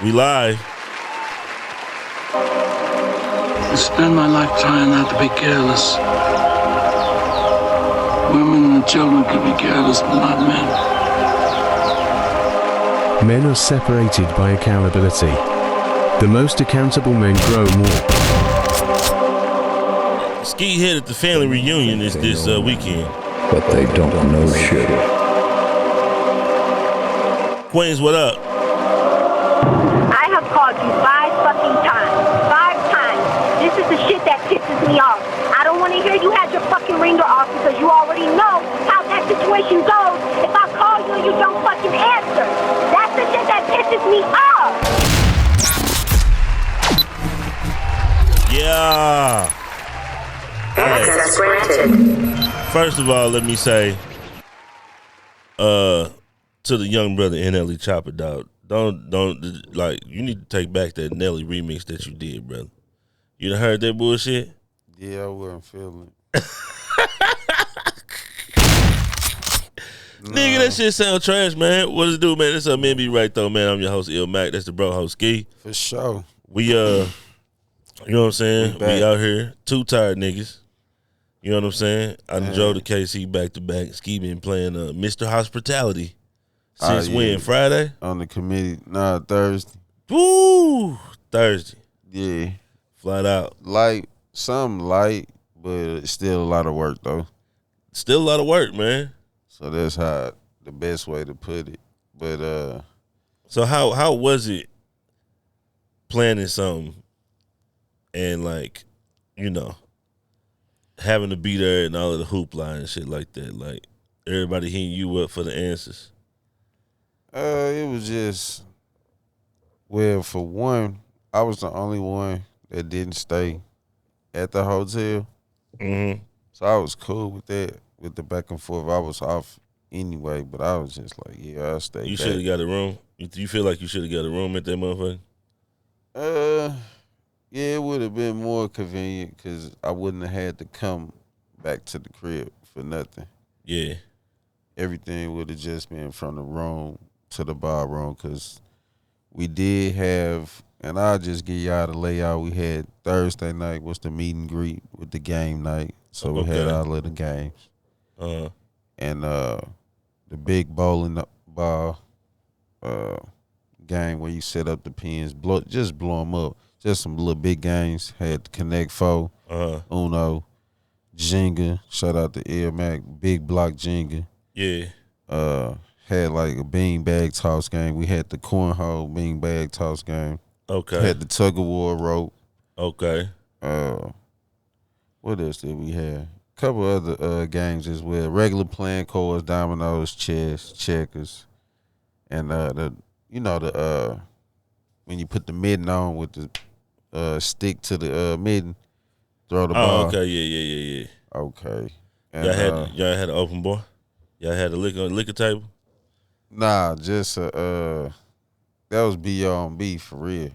We live. I spend my life trying not to be careless. Women and children can be careless, but not men. Men are separated by accountability. The most accountable men grow more. Ski Head at the family reunion is this weekend. But they don't know shit. Queens, what up? I have called you 5 fucking times. 5 times. This is the shit that pisses me off. I don't want to hear you had your fucking ringer off because you already know how that situation goes if I call you and you don't fucking answer. That's the shit that pisses me off. Yeah. Access granted. First of all, let me say, to the young brother NLE Chopper, dog, don't like, you need to take back that Nelly remix that you did, brother. You done heard that bullshit? Yeah, I wasn't feeling it. Nigga, that shit sound trash, man. What does it do, man? This up, man. Be right though, man. I'm your host, Il Mac. That's the bro host, Ski. For sure. We you know what I'm saying? We out here, 2 tired niggas. You know what I'm saying? I done drove to KC back to back. Ski been playing Mr. Hospitality since when? Friday? On the committee. Nah, Thursday. Woo! Thursday. Yeah. Flat out. Light, something light, but it's still a lot of work though. Still a lot of work, man. So that's how the best way to put it. But so how was it planning something and, like, you know, having to be there and all of the hoopla and shit like that? Like, everybody hitting you up for the answers? it was just, well, for one, I was the only one that didn't stay at the hotel. Mm-hmm. So I was cool with that, with the back and forth. I was off anyway, but I was just like, yeah, I'll stay. You should have got a room? You feel like you should have got a room at that motherfucker? Yeah, it would have been more convenient because I wouldn't have had to come back to the crib for nothing. Yeah. Everything would have just been from the room to the bar room because we did have, and I'll just give y'all the layout. We had Thursday night was the meet and greet with the game night. So we had all of the games. Uh-huh. And the big bowling ball game where you set up the pins, blow them up. Just some little big games. Had Connect 4, Uno, Jenga. Shout out to Air Mac, big block Jenga. Yeah. Had like a beanbag toss game. We had the cornhole beanbag toss game. Okay. Had the tug of war rope. Okay. What else did we have? A couple other games as well. Regular playing cards, dominoes, chess, checkers, and when you put the mitten on with the stick to the mitten, throw the ball. Oh, okay, yeah. Okay. And, y'all had an open bar? Y'all had a liquor table? Nah, just that was B.O.B. for real.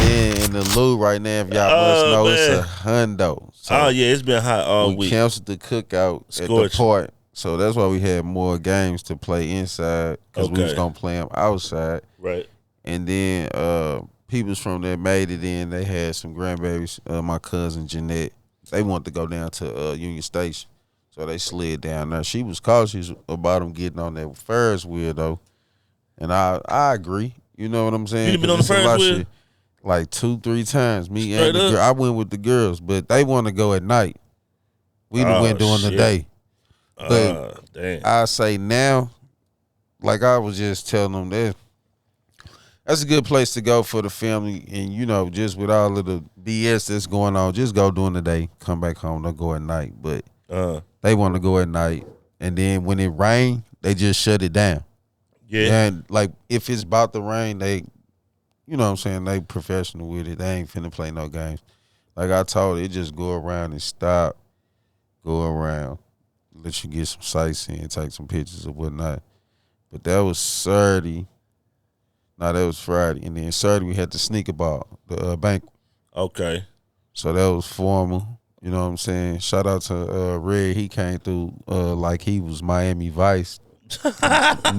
Then in the Lou right now, if y'all must know, man. it's a hundo. So yeah, it's been hot all we week. canceled the cookout at the park, so that's why we had more games to play inside because we was gonna play them outside. Right. And then peoples from there made it in. They had some grandbabies. My cousin Jeanette, they wanted to go down to Union Station, so they slid down there. She was cautious about them getting on that Ferris wheel though, and I agree. You know what I'm saying? You been on the Ferris wheel? Like 2-3 times. Me Straight and the girl. I went with the girls, but they want to go at night. We went during the day. But damn. I say now, like I was just telling them that's a good place to go for the family, and just with all of the BS that's going on, just go during the day, come back home, don't go at night. But they want to go at night, and then when it rain, they just shut it down. Yeah. And like if it's about to rain, they, you know what I'm saying, they professional with it. They ain't finna play no games. Like I told it, just go around and stop, go around, let you get some sightseeing, take some pictures or whatnot. But that was Saturday. No, that was Friday. And then Saturday we had the sneaker ball, the banquet. Okay. So that was formal. You know what I'm saying? Shout out to Red. He came through like he was Miami Vice.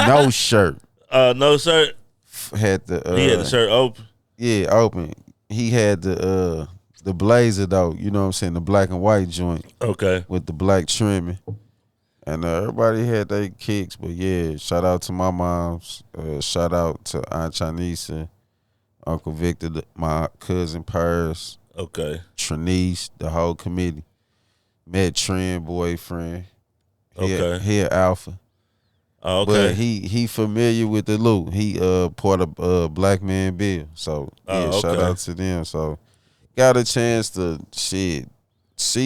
No shirt. No shirt. had the he had the shirt open. Yeah, open. He had the blazer though, you know what I'm saying, the black and white joint. Okay. With the black trimming. And everybody had their kicks, but yeah, shout out to my moms. Shout out to Aunt Chanisa, Uncle Victor, my cousin Paris. Okay. Trinice, the whole committee. Met Trend boyfriend. He a alpha. Oh, okay. But he familiar with the loot. He part of Black Man Bill. So yeah, shout out to them. So got a chance to see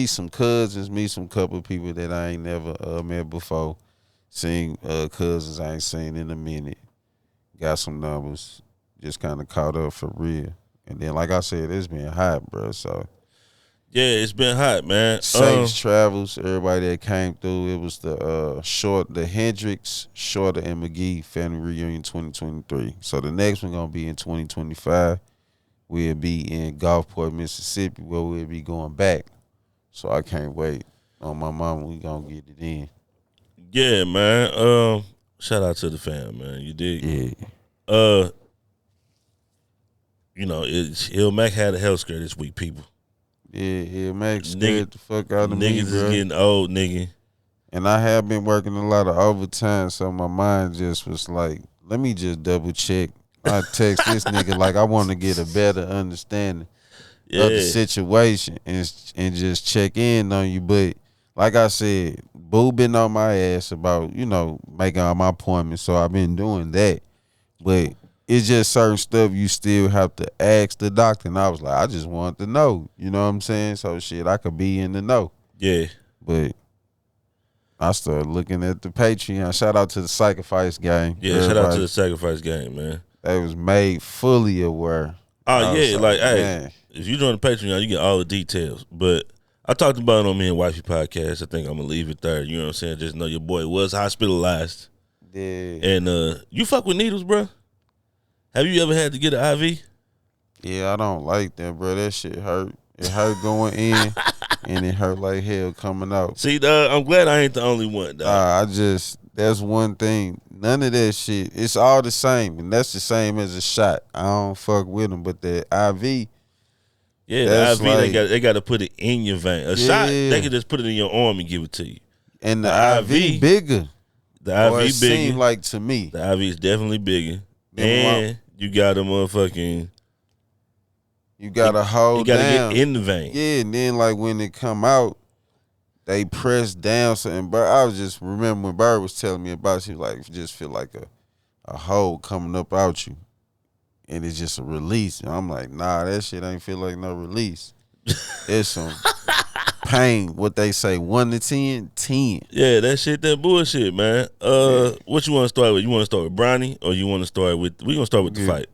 some cousins, meet some couple people that I ain't never met before. Seen cousins I ain't seen in a minute. Got some numbers. Just kind of caught up for real. And then, like I said, it's been hot, bro. So yeah, it's been hot, man. Safe travels, everybody that came through. It was the Hendrix, Shorter, and McGee family reunion 2023. So the next one gonna be in 2025. We'll be in Gulfport, Mississippi, where we'll be going back. So I can't wait. On my mama, we gonna get it in. Yeah, man. Shout out to the fam, man. You dig? Yeah. You know, Ill Mac had a health scare this week, people. Yeah, Mac scared the fuck out of me, niggas bro. is getting old, nigga. And I have been working a lot of overtime, so my mind just was like, let me just double check. I text this nigga like I want to get a better understanding of the situation and just check in on you. But like I said, Boo been on my ass about, making all my appointments, so I've been doing that. But it's just certain stuff you still have to ask the doctor. And I was like, I just want to know. You know what I'm saying? So shit, I could be in the know. Yeah. But I started looking at the Patreon. Shout out to the Sacrifice Game. Yeah, shout out to the Sacrifice Game, man. They was made fully aware. Oh, yeah. Like, hey, man. If you join the Patreon, you get all the details. But I talked about it on Me and Wifey podcast. I think I'm going to leave it there. You know what I'm saying? Just know your boy was hospitalized. Yeah. And you fuck with needles, bro? Have you ever had to get an IV? Yeah, I don't like that, bro. That shit hurt. It hurt going in, and it hurt like hell coming out. See, I'm glad I ain't the only one, dog. That's one thing. None of that shit. It's all the same, and that's the same as a shot. I don't fuck with them, but the IV. Yeah, the IV, like, they got to put it in your vein. A shot, they can just put it in your arm and give it to you. And the IV bigger. The IV bigger. Seemed like to me. The IV is definitely bigger. And you got to motherfucking. You got to hold down. You got to get in the vein. Yeah, and then like when it come out, they press down. So, and I was just remember when Bird was telling me about it, she was like, just feel like a hole coming up out you. And it's just a release. And I'm like, nah, that shit ain't feel like no release. It's some pain. What they say, 1 to 10, 10. Yeah, that shit, that bullshit, man. What you want to start with? You want to start with Bronny, or you want to start with? We gonna start with the fight.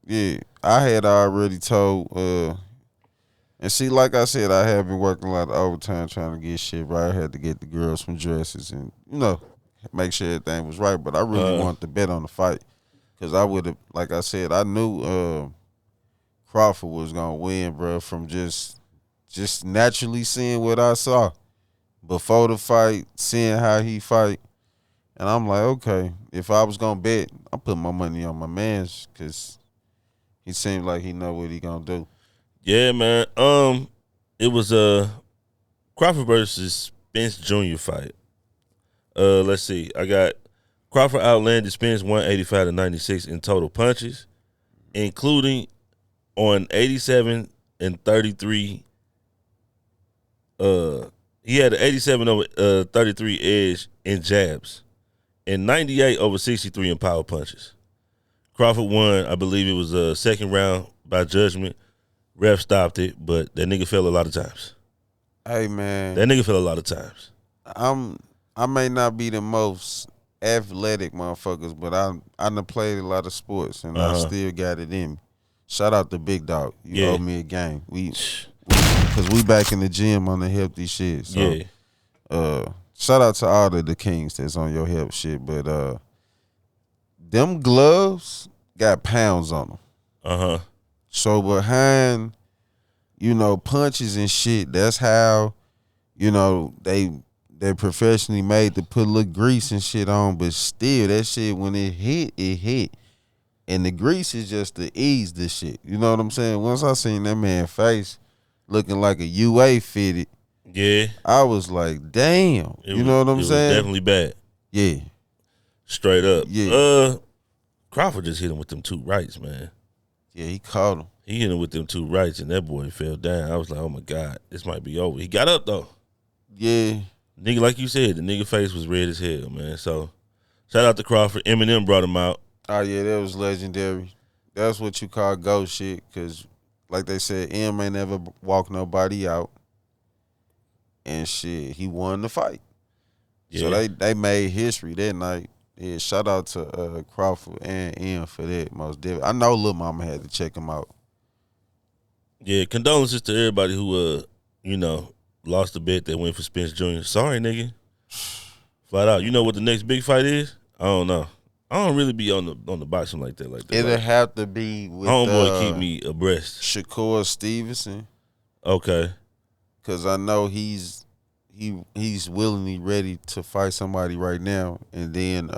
Yeah, I had already told. And see, like I said, I have been working a lot of overtime trying to get shit right. I had to get the girls some dresses and make sure everything was right. But I really wanted to bet on the fight. Because I would have, like I said, I knew Crawford was going to win, bro, from just naturally seeing what I saw before the fight, seeing how he fight. And I'm like, okay, if I was going to bet, I'm putting my money on my man's because he seemed like he know what he going to do. Yeah, man. It was Crawford versus Spence Jr. fight. Let's see. I got Crawford outlanded Spence 185 to 96 in total punches, including on 87 and 33. He had an 87 over 33 edge in jabs, and 98 over 63 in power punches. Crawford won. I believe it was a second round by judgment. Ref stopped it, but that nigga fell a lot of times. Hey man, that nigga fell a lot of times. I may not be the most athletic motherfuckers, but I done played a lot of sports and I still got it in me. Shout out to Big Dog. You owe me a game. Cause we back in the gym on the healthy shit. So shout out to all of the kings that's on your health shit. But them gloves got pounds on them. So behind, punches and shit, that's how, they're professionally made to put a little grease and shit on, but still, that shit, when it hit, And the grease is just to ease this shit. You know what I'm saying? Once I seen that man face looking like a UA fitted, Yeah. I was like, damn. You know what I'm saying? It was definitely bad. Yeah. Straight up. Yeah. Crawford just hit him with them 2 rights, man. Yeah, he caught him. He hit him with them 2 rights, and that boy fell down. I was like, oh, my God, this might be over. He got up, though. Yeah. Nigga, like you said, the nigga face was red as hell, man. So, shout out to Crawford. Eminem brought him out. Oh, yeah, that was legendary. That's what you call ghost shit, because, like they said, M ain't never walk nobody out. And shit, he won the fight. Yeah. So they made history that night. Yeah, shout out to Crawford and M for that, most definitely. I know Lil Mama had to check him out. Yeah, condolences to everybody who, lost a bet that went for Spence Jr. Sorry, nigga. Flat out. You know what the next big fight is? I don't know. I don't really be on the boxing like that. It'll like, have to be with homeboy keep me abreast. Shakur Stevenson. Okay. Because I know he's willingly ready to fight somebody right now. And then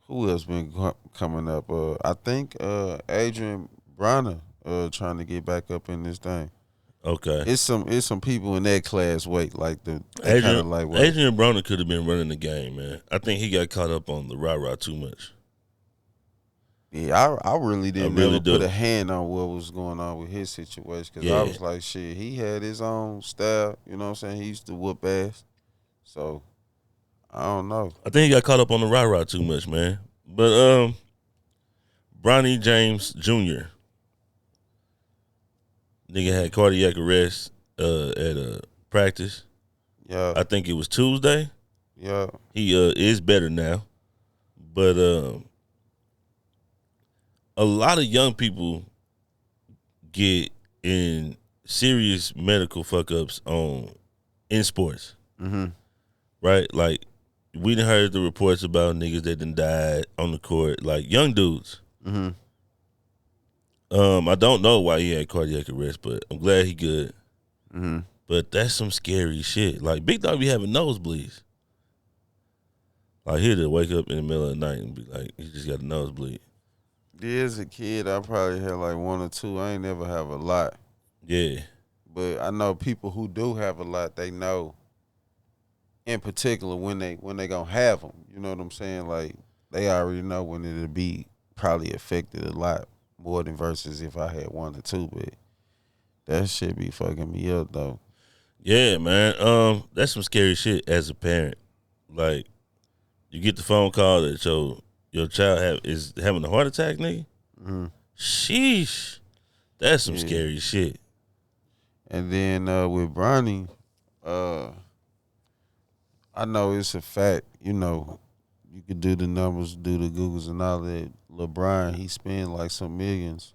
who else been coming up? I think Adrian Bronner trying to get back up in this thing. Okay. It's some people in that class weight like the Adrian lightweight. Adrian Broner could have been running the game, man. I think he got caught up on the rah-rah too much. Yeah, I really didn't really ever do. put a hand on what was going on with his situation because I was like, shit, he had his own style. You know what I'm saying? He used to whoop ass. So, I don't know. I think he got caught up on the rah-rah too much, man. But Bronny James Jr. Nigga had cardiac arrest at practice. Yeah. I think it was Tuesday. Yeah. He is better now. But a lot of young people get in serious medical fuck-ups in sports. Mm-hmm. Right? Like, we done heard the reports about niggas that done died on the court, like young dudes. Mm-hmm. I don't know why he had cardiac arrest, but I'm glad he good. Mm-hmm. But that's some scary shit. Like, Big Dog be having nosebleeds. Like, he'll wake up in the middle of the night and be like, he just got a nosebleed. As a kid, I probably had like 1 or 2. I ain't never have a lot. Yeah. But I know people who do have a lot, they know in particular when they gonna have them. You know what I'm saying? Like, they already know when it'll be probably affected a lot more than versus if I had 1 or 2. But that shit be fucking me up though. Yeah, man. That's some scary shit as a parent. Like, you get the phone call that your child is having a heart attack, nigga. Mm-hmm. Sheesh. That's some scary shit. And then with Bronny, I know it's a fact, you know, you could do the numbers, do the Googles and all that. LeBron, he spent like some millions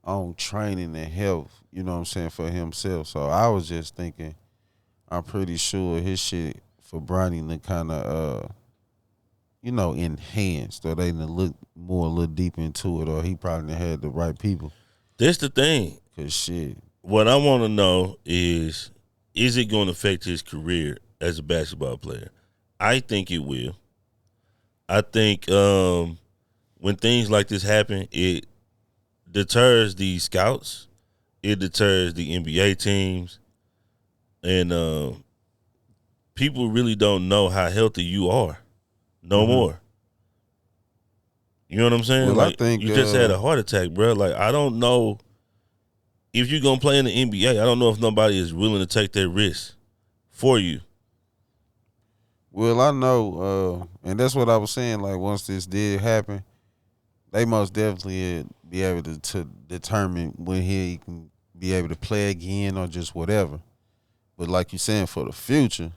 on training and health, you know what I'm saying, for himself. So I was just thinking, I'm pretty sure his shit for Bronny to kind of, enhanced, or they look more a little deep into it, or he probably had the right people. That's the thing. Cause shit. What I want to know is it going to affect his career as a basketball player? I think it will. I think when things like this happen, it deters the scouts. It deters the NBA teams. And people really don't know how healthy you are no more. You know what I'm saying? Well, like, I think you just had a heart attack, bro. Like, I don't know if you're going to play in the NBA. I don't know if nobody is willing to take that risk for you. Well, I know, and that's what I was saying, like, once this did happen, they most definitely be able to determine when he can be able to play again or just whatever. But like you're saying, for the future,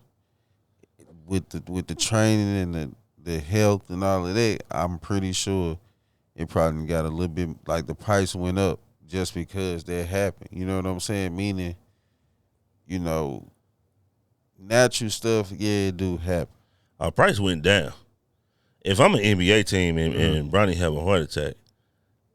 with the training and the health and all of that, I'm pretty sure it probably got a little bit, like the price went up just because that happened. You know what I'm saying? Meaning, natural stuff, yeah, it do happen. Our price went down. If I'm an NBA team and Bronny have a heart attack,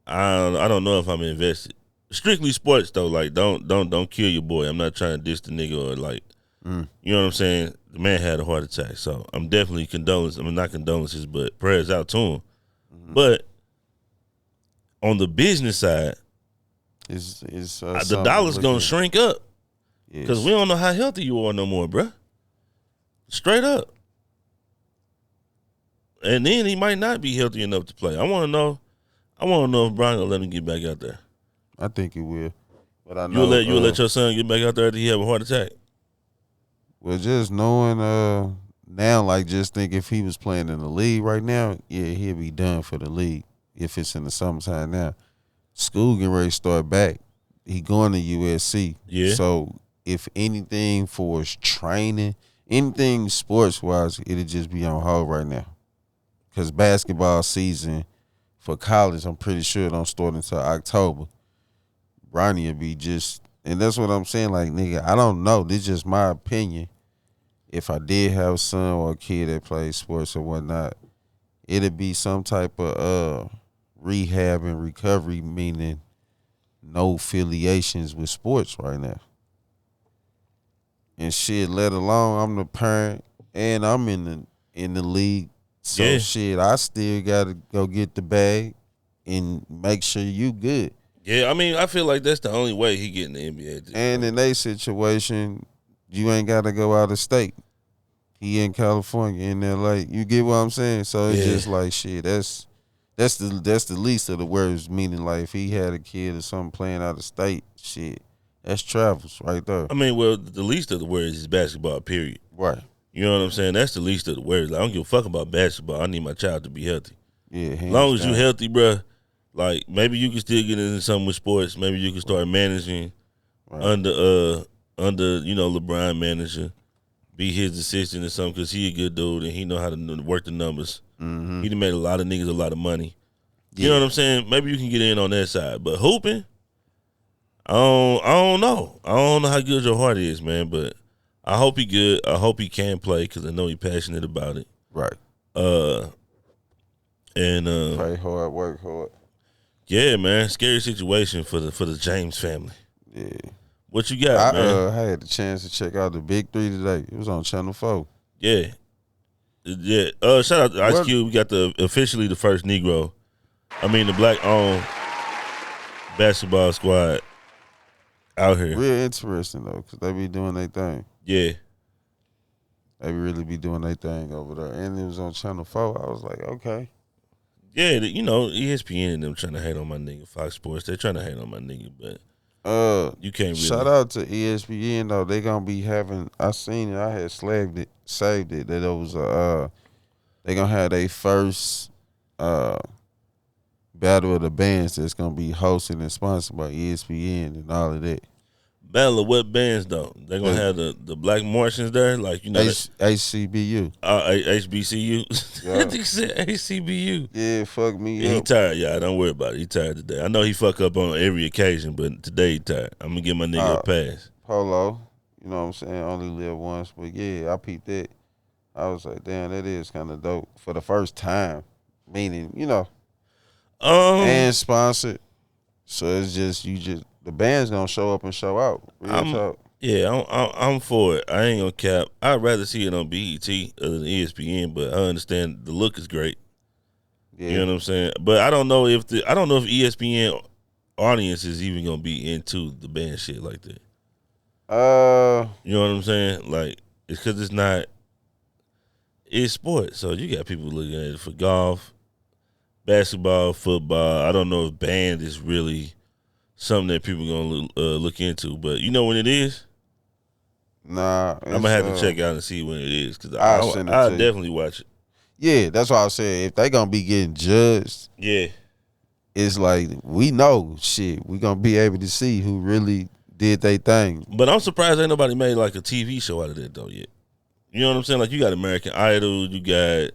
I don't know if I'm invested. Strictly sports though, like don't kill your boy. I'm not trying to diss the nigga or like, you know what I'm saying? The man had a heart attack, so I'm definitely not condolences, but prayers out to him. But on the business side, It's the dollar's gonna shrink up because we don't know how healthy you are no more, bruh. Straight up. And then he might not be healthy enough to play. I want to know if Brian gonna let him get back out there. I think he will, but I know You'll let your son get back out there after he have a heart attack. Well, just knowing now, like just think if he was playing in the league right now, yeah, he'll be done for the league. If it's in the summertime now, school getting ready to start back. He going to USC. Yeah. So if anything for his training, anything sports wise, it'll just be on hold right now. Because basketball season for college, I'm pretty sure don't start until October. Bronny will be just, and that's what I'm saying. Like, nigga, I don't know. This is just my opinion. If I did have a son or a kid that plays sports or whatnot, it'd be some type of rehab and recovery, meaning no affiliations with sports right now. And shit, let alone I'm the parent and I'm in the league. So shit, I still gotta go get the bag and make sure you good. Yeah, I mean, I feel like that's the only way he get in the NBA. And in a situation, you ain't gotta go out of state. He in California, in LA. You get what I'm saying? So it's just like shit. That's the least of the words. Meaning, like if he had a kid or something playing out of state, shit, that's travels right there. I mean, well, the least of the words is basketball. Period. Right. You know what I'm saying? That's the least of the words. Like, I don't give a fuck about basketball. I need my child to be healthy. Yeah. As long as you healthy, bruh, like maybe you can still get into something with sports. Maybe you can start managing under LeBron manager. Be his assistant or something because he a good dude and he know how to work the numbers. Mm-hmm. He done made a lot of niggas a lot of money. You know what I'm saying? Maybe you can get in on that side. But hooping, I don't know. I don't know how good your heart is, man, but I hope he good. I hope he can play because I know he passionate about it. Right. And play hard, work hard. Yeah, man. Scary situation for the James family. Yeah. What you got, man? I had the chance to check out the Big 3 today. It was on Channel 4. Yeah. Yeah. Shout out to Ice Cube. We got officially the first Negro. I mean the black-owned basketball squad out here. Real interesting though, because they be doing their thing. Yeah. They really be doing their thing over there. And it was on Channel 4. I was like, okay. Yeah, you know, ESPN and them trying to hate on my nigga. Fox Sports, they trying to hate on my nigga, but you can't really. Shout out to ESPN though. They gonna be having. I seen it. I had saved it. That it was they gonna have their first battle of the bands that's gonna be hosted and sponsored by ESPN and all of that. Battle of what bands though? They gonna have the Black Martians there, like you know HCBU, HBCU. Yeah. I think he said HCBU. Yeah, fuck me. Yeah, he tired, y'all. Don't worry about it. He tired today. I know he fuck up on every occasion, but today he tired. I'm gonna give my nigga a pass. Polo, you know what I'm saying? Only live once, but yeah, I peeped that. I was like, damn, that is kind of dope for the first time. Meaning, you know, and sponsored. So it's just the band's gonna show up and show out. Real talk. Yeah, I'm for it. I ain't gonna cap. I'd rather see it on BET other than ESPN, but I understand the look is great. Yeah. You know what I'm saying? But I don't know if ESPN audience is even gonna be into the band shit like that. You know what I'm saying? Like it's because it's sports, so you got people looking at it for golf, basketball, football. I don't know if band is really something that people gonna look into, but you know when it is. Nah, I'm gonna have to check out and see when it is because I'll definitely watch it. Yeah, that's why I said if they gonna be getting judged, it's like we know shit. We gonna be able to see who really did their thing. But I'm surprised ain't nobody made like a TV show out of that though yet. You know what I'm saying? Like you got American Idol, you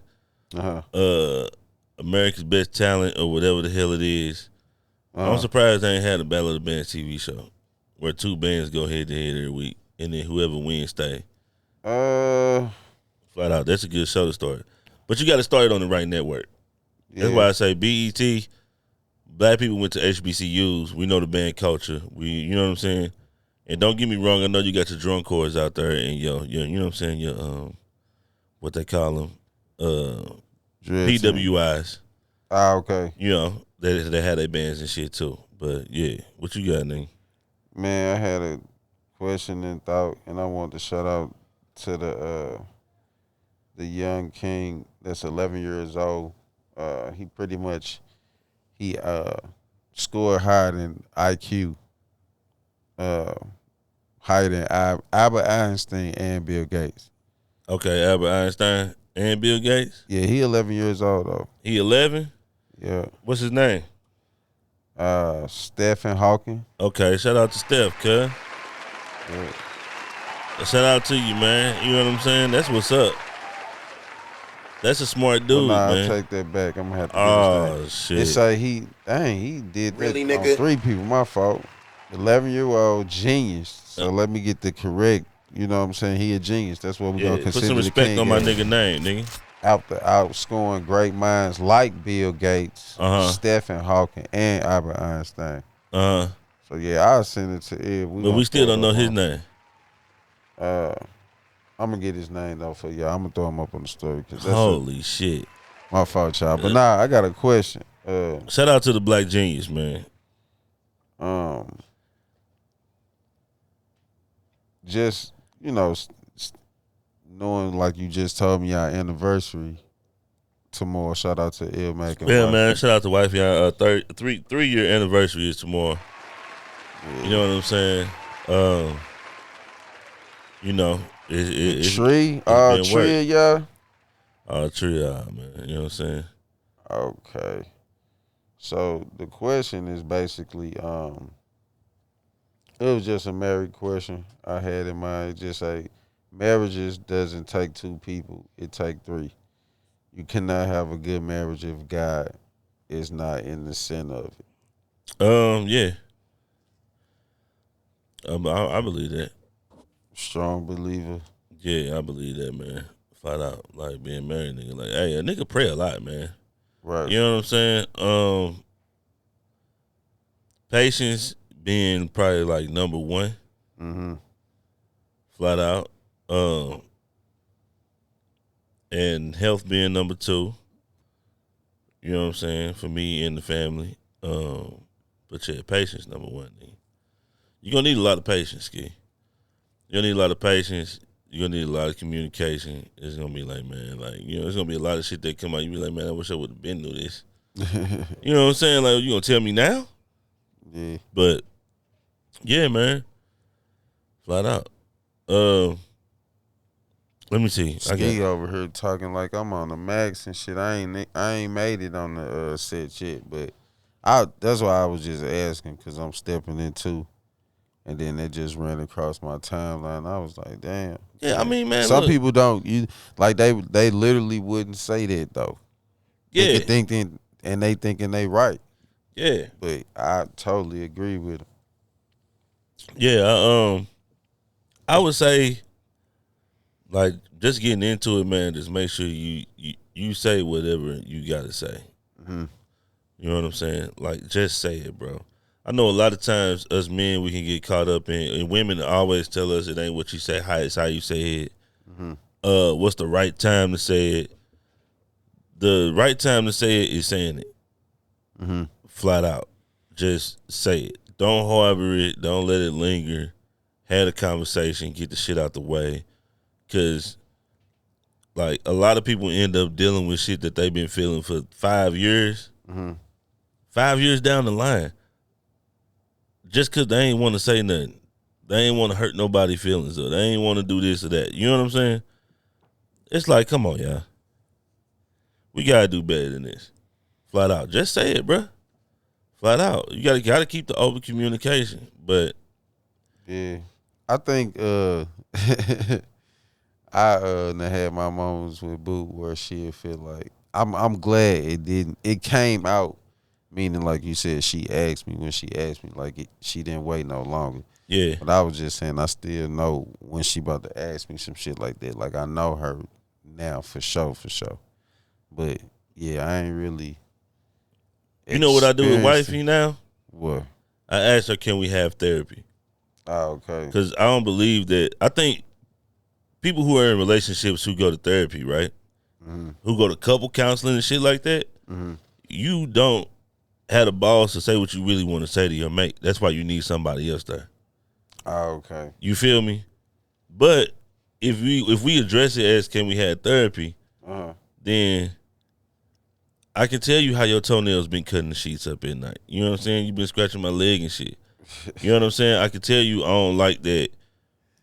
got America's Best Talent or whatever the hell it is. I'm surprised they ain't had a Battle of the Bands TV show where two bands go head to head every week and then whoever wins stay. Flat out, that's a good show to start. But you got to start it on the right network. Yeah. That's why I say BET. Black people went to HBCUs. We know the band culture. You know what I'm saying. And don't get me wrong. I know you got your drum corps out there and you know what I'm saying. Your what they call them, PWIs. Okay. You know, they had their bands and shit too. But yeah, what you got, nigga? Man, I had a question and thought, and I want to shout out to the young king that's 11 years old. He pretty much scored higher than IQ, higher than Albert Einstein and Bill Gates. Okay, Albert Einstein and Bill Gates. Yeah, he 11 years old though. He 11. Yeah. What's his name? Stephen Hawking. Okay, shout out to Steph, cuz. Yeah. Shout out to you, man. You know what I'm saying? That's what's up. That's a smart dude, man. I'll take that back. I'm gonna have to Oh shit. It's like he did that on 3 people. My fault. 11-year-old genius. So let me get the correct. You know what I'm saying? He a genius. That's what we're gonna consider. Put some respect on my nigga name, nigga. Outscoring great minds like Bill Gates, Stephen Hawking, and Albert Einstein. So yeah, I'll send it to Ed. But we still don't know his name. I'm gonna get his name though for y'all. I'm gonna throw him up on the story because holy shit. My fault, y'all. But nah, I got a question. Shout out to the Black Genius, man. Just knowing like you just told me our anniversary tomorrow. Shout out to Ed Mac. Yeah, man. Shout out to wife. Y'all 3-year anniversary is tomorrow. Yeah. You know what I'm saying? You know, Tree, y'all. Tree, man. You know what I'm saying? Okay. So the question is basically, it was just a married question I had in mind. Just say, marriages doesn't take 2 people; it take 3. You cannot have a good marriage if God is not in the center of it. Yeah. I believe that. Strong believer. Yeah, I believe that, man. Flat out, like being married, nigga. Like, hey, a nigga pray a lot, man. Right. You know what I'm saying? Patience being probably like number 1. Mm-hmm. Flat out. And health being number 2. You know what I'm saying? For me and the family. But yeah, patience number 1, nigga. You're gonna need a lot of patience, Ski. You're gonna need a lot of patience. You're gonna need a lot of communication. It's gonna be like, man, like, you know, there's gonna be a lot of shit that come out. You be like, man, I wish I would have been through this. You know what I'm saying? Like, you gonna tell me now? Yeah. But yeah, man. Flat out. Let me see. Ski over here talking like I'm on the max and shit. I ain't made it on the set yet, but that's why I was just asking because I'm stepping into. And then it just ran across my timeline. I was like, damn. Yeah, I mean, man. Some people don't. They literally wouldn't say that though. Yeah. They thinking and they thinking they right. Yeah. But I totally agree with them. Yeah, I would say, like, just getting into it, man. Just make sure you say whatever you gotta say. Mm-hmm. You know what I'm saying? Like, just say it, bro. I know a lot of times us men, we can get caught up in, and women always tell us it ain't what you say, it's how you say it. Mm-hmm. What's the right time to say it? The right time to say it is saying it. Mm-hmm. Flat out. Just say it. Don't harbor it. Don't let it linger. Have a conversation. Get the shit out the way. Because, like, a lot of people end up dealing with shit that they've been feeling for 5 years. Mm-hmm. 5 years down the line. Just because they ain't want to say nothing. They ain't want to hurt nobody's feelings, or they ain't want to do this or that. You know what I'm saying? It's like, come on, y'all. We got to do better than this. Flat out. Just say it, bro. Flat out. You gotta keep the open communication. But yeah, I think I had my moments with Boo where she feel like I'm glad it didn't. It came out. Meaning, like you said, she asked me when she asked me, like she didn't wait no longer. Yeah. But I was just saying, I still know when she about to ask me some shit like that. Like, I know her now for sure. But, yeah, I ain't really. You know what I do with wifey now? What? I asked her, can we have therapy? Oh, okay. Because I don't believe that. I think people who are in relationships who go to therapy, right? Mm-hmm. Who go to couple counseling and shit like that, mm-hmm. you don't have the balls to say what you really want to say to your mate. That's why you need somebody else there. Oh, okay. You feel me? But if we address it as can we have therapy, then I can tell you how your toenails been cutting the sheets up at night. You know what I'm saying? You've been scratching my leg and shit. You know what I'm saying? I can tell you I don't like that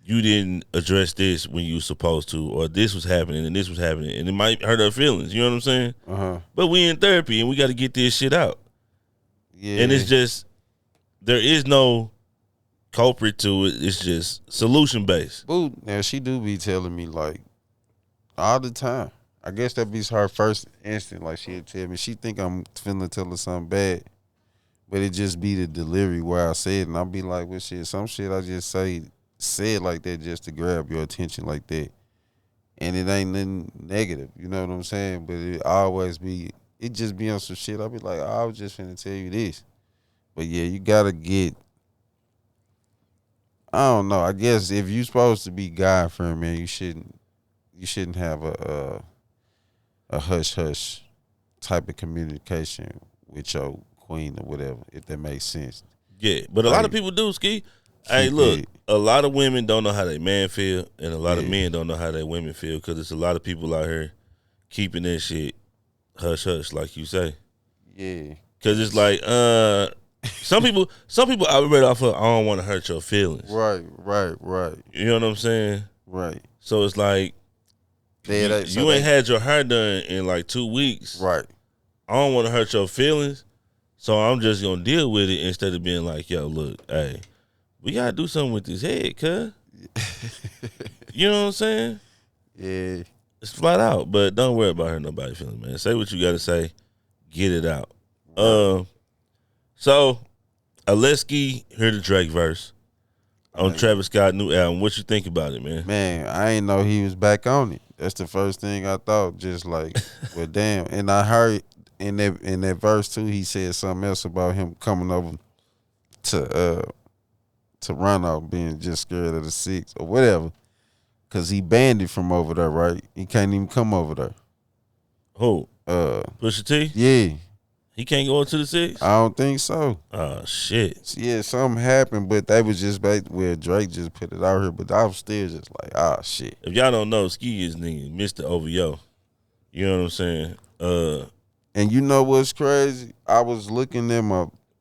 you didn't address this when you were supposed to, or this was happening and this was happening, and it might hurt her feelings. You know what I'm saying? But we in therapy and we got to get this shit out. Yeah. And it's just, there is no culprit to it. It's just solution based. Boo, now she do be telling me like all the time. I guess that be her first instinct. Like she'll tell me, she think I'm finna tell her something bad, but it just be the delivery where I say it, and I'll be like, well, shit, some shit I just say it like that just to grab your attention like that, and it ain't nothing negative. You know what I'm saying? But it just be on some shit. I'll be like, oh, I was just finna tell you this, but yeah, you gotta get. I don't know. I guess if you supposed to be God friend, man, you shouldn't have a hush hush type of communication with your queen or whatever, if that makes sense. Yeah, but a lot of people do, Ski. Hey, look, a lot of women don't know how their man feel, and a lot of men don't know how their women feel, because there's a lot of people out here keeping that shit hush hush, like you say. Yeah, because it's like some people operate off of I don't want to hurt your feelings. Right. You know what I'm saying? Right. So it's like you ain't had your hair done in like 2 weeks. Right. I don't want to hurt your feelings, so I'm just gonna deal with it instead of being like, yo, look, hey, we gotta do something with this head, cuz. You know what I'm saying? Yeah. It's flat out, but don't worry about hurting nobody's feelings, man. Say what you gotta say, get it out. So Aleski heard the Drake verse on Travis Scott new album. What you think about it, man? Man, I ain't know he was back on it. That's the first thing I thought. Just like, well, damn. And I heard in that verse too, he said something else about him coming over to Toronto, being just scared of the six or whatever, because he banned it from over there, right? He can't even come over there. Who? Pusha T? Yeah. He can't go into the six? I don't think so. Oh, shit. Yeah, something happened, but they was just back where Drake just put it out here, but I was still just like, shit. If y'all don't know, Ski is nigga, Mr. OVO. You know what I'm saying? And you know what's crazy? I was vibing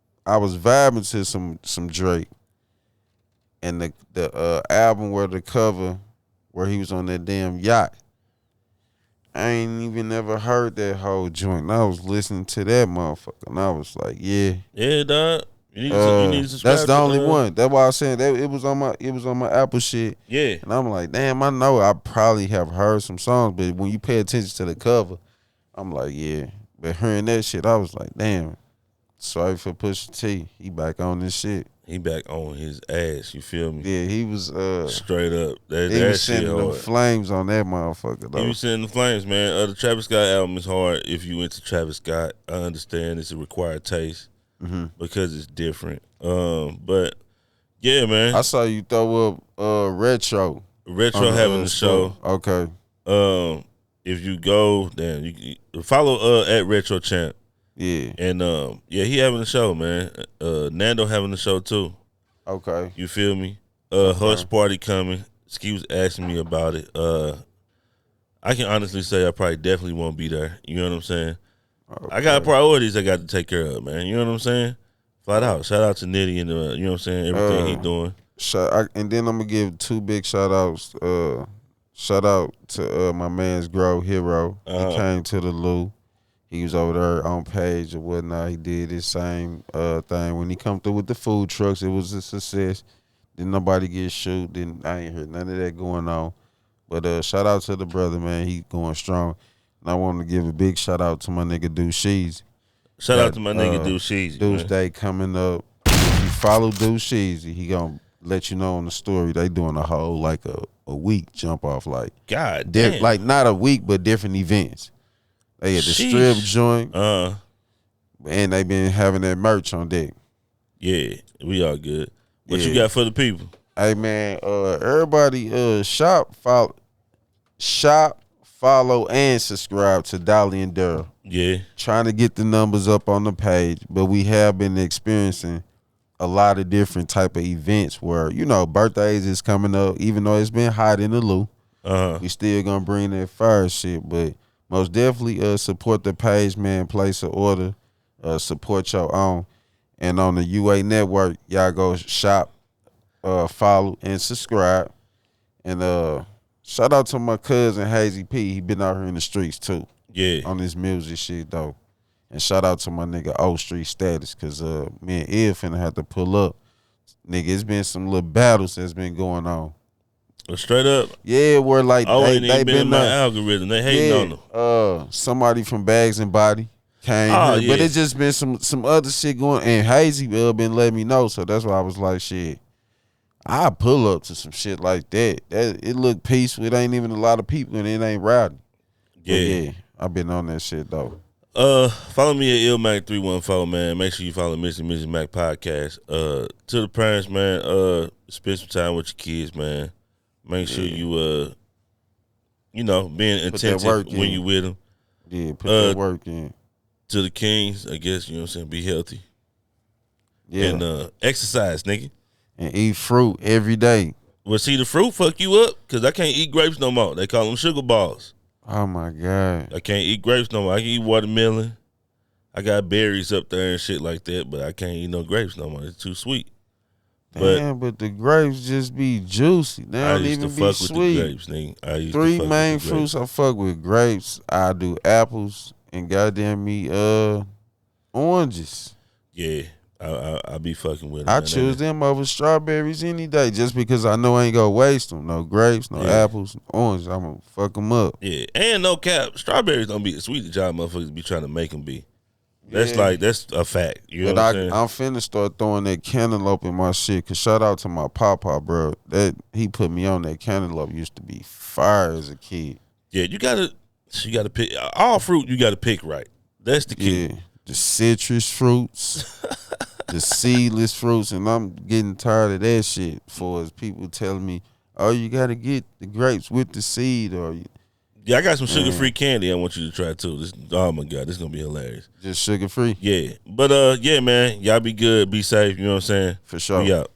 to some Drake, and the album where the cover, where he was on that damn yacht, I ain't even never heard that whole joint. And I was listening to that motherfucker, and I was like, yeah. Yeah, dog. You need to subscribe. That's the only one. That's why I was saying that it was on my Apple shit. Yeah. And I'm like, damn, I know I probably have heard some songs, but when you pay attention to the cover, I'm like, yeah. But hearing that shit, I was like, damn. Sorry for Pusha T. He back on this shit. He back on his ass. You feel me? Yeah, he was straight up. He was sending them flames on that motherfucker, though. He was sending the flames, man. The Travis Scott album is hard. If you into Travis Scott, I understand it's a required taste because it's different. But yeah, man. I saw you throw up Retro. Retro having the show. Okay. If you go, then you follow at Retro Champ. Yeah. And he having a show, man. Nando having a show too. Okay. You feel me? Hush party coming. Ski was asking me about it. I can honestly say I probably definitely won't be there. You know what I'm saying? Okay. I got priorities I got to take care of, man. You know what I'm saying? Flat out. Shout out to Nitty and you know what I'm saying, everything he doing. And then I'm gonna give 2 big shout outs. Shout out to my man's Grow Hero. He came to the Lou. He was over there on page or whatnot. He did his same thing. When he come through with the food trucks, it was a success. Didn't nobody get shoot. I ain't heard none of that going on. But shout out to the brother, man. He going strong. And I want to give a big shout out to my nigga Deuce Sheezy. Shout out to my nigga Deuce Sheezy. Deuce Day coming up. If you follow Deuce Sheezy, he gonna let you know on the story. They doing a whole like a week jump off, like God damn. Like not a week, but different events. They had the strip joint, and they been having that merch on deck. Yeah, we all good. What you got for the people? Hey man, everybody shop follow and subscribe to Dolly and Daryl. Yeah. Trying to get the numbers up on the page, but we have been experiencing a lot of different type of events where, you know, birthdays is coming up. Even though it's been hot in the loo, we still gonna bring that fire shit. But most definitely support the page, man. Place an order, support your own. And on the UA Network, y'all go shop, follow, and subscribe. And shout out to my cousin Hazy P. He been out here in the streets too. Yeah. On this music shit though. And shout out to my nigga O Street Status, cause me and Ed finna have to pull up. Nigga, it's been some little battles that's been going on. Well, straight up. Yeah, where like they been in my algorithm. They hating on them. Somebody from Bags and Body came here, but it just been some other shit going. And Hazy been letting me know, so that's why I was like, shit, I pull up to some shit like that. It look peaceful. It ain't even a lot of people, and it ain't rowdy. Yeah, I've been on that shit though. Follow me at IllMac314, man. Make sure you follow Mrs. Mac podcast. To the parents, man, spend some time with your kids, man. Make sure you being attentive when you with them. Yeah, put that work in. To the kings, I guess, you know what I'm saying, be healthy. Yeah. And exercise, nigga. And eat fruit every day. Well, see, the fruit fuck you up, because I can't eat grapes no more. They call them sugar balls. Oh, my God. I can't eat grapes no more. I can eat watermelon. I got berries up there and shit like that, but I can't eat no grapes no more. It's too sweet. Damn, but the grapes just be juicy. They don't even be sweet. With the grapes, nigga. Three main fruits I fuck with: grapes, I do apples, and goddamn me oranges. Yeah, I be fucking with them. I choose them over strawberries any day, just because I know I ain't gonna waste them. No grapes, no apples, oranges. I'm gonna fuck them up. Yeah, and no cap, strawberries don't be as sweet as y'all motherfuckers be trying to make them be. That's that's a fact. You know what I'm saying? I'm finna start throwing that cantaloupe in my shit. Cause shout out to my papa, bro. That he put me on that cantaloupe. Used to be fire as a kid. Yeah, you gotta pick all fruit. You gotta pick right. That's the key. Yeah, the citrus fruits, the seedless fruits, and I'm getting tired of that shit. For as people telling me, oh, you gotta get the grapes with the seed, or yeah, I got some sugar-free candy I want you to try, too. Oh, my God, this is going to be hilarious. Just sugar-free? Yeah. But, yeah, man, y'all be good, be safe, you know what I'm saying? For sure. We out.